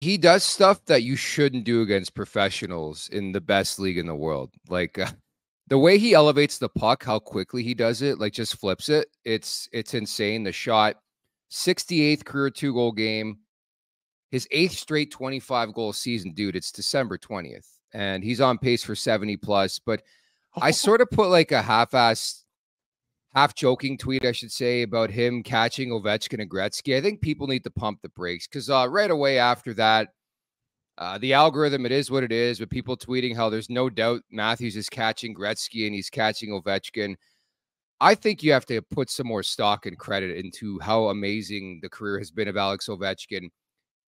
He does stuff that you shouldn't do against professionals in the best league in the world. Like the way he elevates the puck, how quickly he does it, like just flips it. It's insane. The shot, 68th career 2-goal game, his 8th straight 25-goal season, dude. It's December 20th, and he's on pace for 70 plus. But I sort of put like a half-assed, half-joking tweet, I should say, about him catching Ovechkin and Gretzky. I think people need to pump the brakes because right away after that, the algorithm, it is what it is, with people tweeting how there's no doubt Matthews is catching Gretzky and he's catching Ovechkin. I think you have to put some more stock and credit into how amazing the career has been of Alex Ovechkin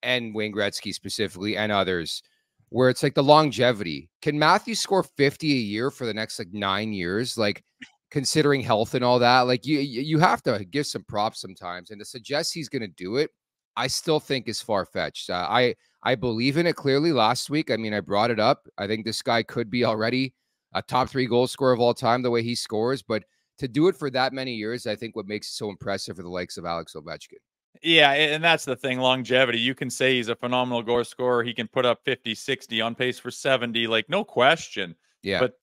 and Wayne Gretzky specifically and others, where it's like the longevity. Can Matthews score 50 a year for the next like 9 years? Like, considering health and all that, like you have to give some props sometimes. And to suggest he's going to do it, I still think is far-fetched. I believe in it clearly last week. I mean, I brought it up. I think this guy could be already a top 3 goal scorer of all time, the way he scores. But to do it for that many years, I think what makes it so impressive for the likes of Alex Ovechkin. Yeah, and that's the thing, longevity. You can say he's a phenomenal goal scorer. He can put up 50, 60, on pace for 70, like no question. Yeah. But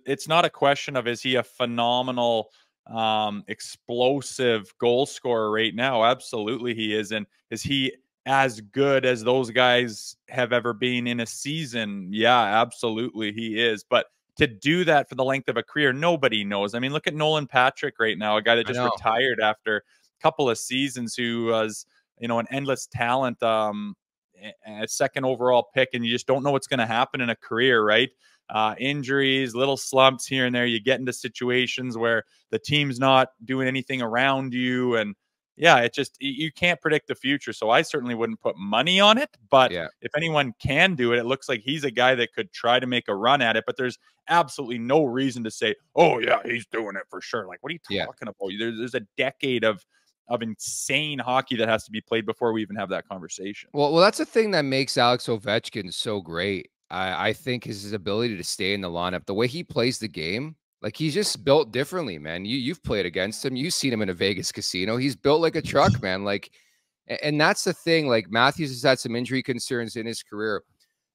it's not a question of, is he a phenomenal, explosive goal scorer right now? Absolutely he is. And is he as good as those guys have ever been in a season? Yeah, absolutely he is. But to do that for the length of a career, nobody knows. I mean, look at Nolan Patrick right now, a guy that just retired after couple of seasons, who was, you know, an endless talent, a second overall pick, and you just don't know what's going to happen in a career, right? Injuries, little slumps here and there. You get into situations where the team's not doing anything around you, and yeah, it just, you can't predict the future. So I certainly wouldn't put money on it, but if anyone can do it, it looks like he's a guy that could try to make a run at it. But there's absolutely no reason to say, oh yeah, he's doing it for sure. Like, what are you talking about? There's a decade of insane hockey that has to be played before we even have that conversation. Well, that's the thing that makes Alex Ovechkin so great. I think his ability to stay in the lineup, the way he plays the game, like he's just built differently, man. You've played against him. You've seen him in a Vegas casino. He's built like a truck, man. Like, and that's the thing. Like, Matthews has had some injury concerns in his career.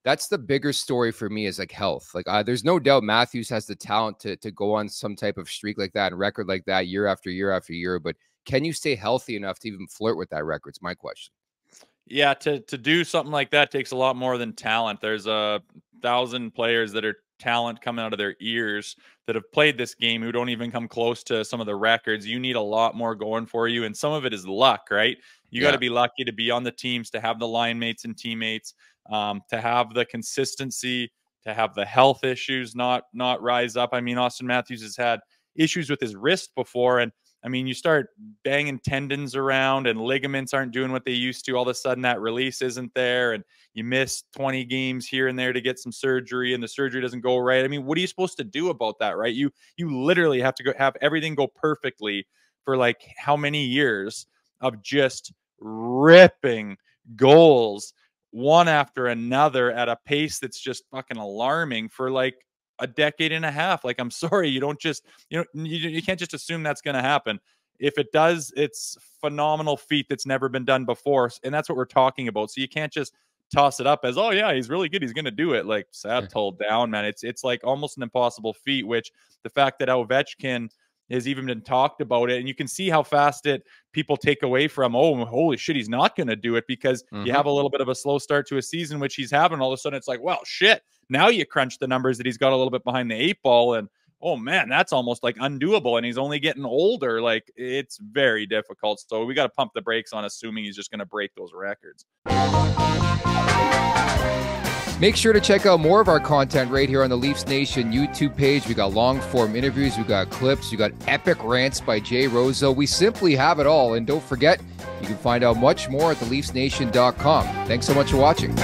That's the bigger story for me, is like health. Like, there's no doubt Matthews has the talent to go on some type of streak like that and record like that year after year after year. But can you stay healthy enough to even flirt with that record? It's my question. Yeah, to do something like that takes a lot more than talent. There's 1,000 players that are talent coming out of their ears that have played this game who don't even come close to some of the records. You need a lot more going for you, and some of it is luck, right? You got to be lucky to be on the teams, to have the line mates and teammates, to have the consistency, to have the health issues not rise up. I mean, Auston Matthews has had issues with his wrist before, and I mean, you start banging tendons around and ligaments aren't doing what they used to. All of a sudden that release isn't there, and you miss 20 games here and there to get some surgery, and the surgery doesn't go right. I mean, what are you supposed to do about that, right? You literally have to have everything go perfectly for like how many years of just ripping goals one after another at a pace that's just fucking alarming for like a decade and a half. Like, I'm sorry, you don't just, you can't just assume that's going to happen. If it does, it's phenomenal feat that's never been done before. And that's what we're talking about. So you can't just toss it up as, oh yeah, he's really good, he's going to do it. Like, settle down, man. It's like almost an impossible feat, which the fact that Ovechkin has even been talked about it, and you can see how fast people take away from, oh, holy shit, he's not going to do it, because you have a little bit of a slow start to a season, which he's having. All of a sudden it's like, well, shit, now you crunch the numbers that he's got a little bit behind the 8 ball, and oh man, that's almost like undoable, and he's only getting older. Like, it's very difficult. So we got to pump the brakes on assuming he's just going to break those records. Make sure to check out more of our content right here on the Leafs Nation YouTube page. We got long form interviews, we got clips, we got epic rants by Jay Rosehill. We simply have it all. And don't forget, you can find out much more at theleafsnation.com. Thanks so much for watching.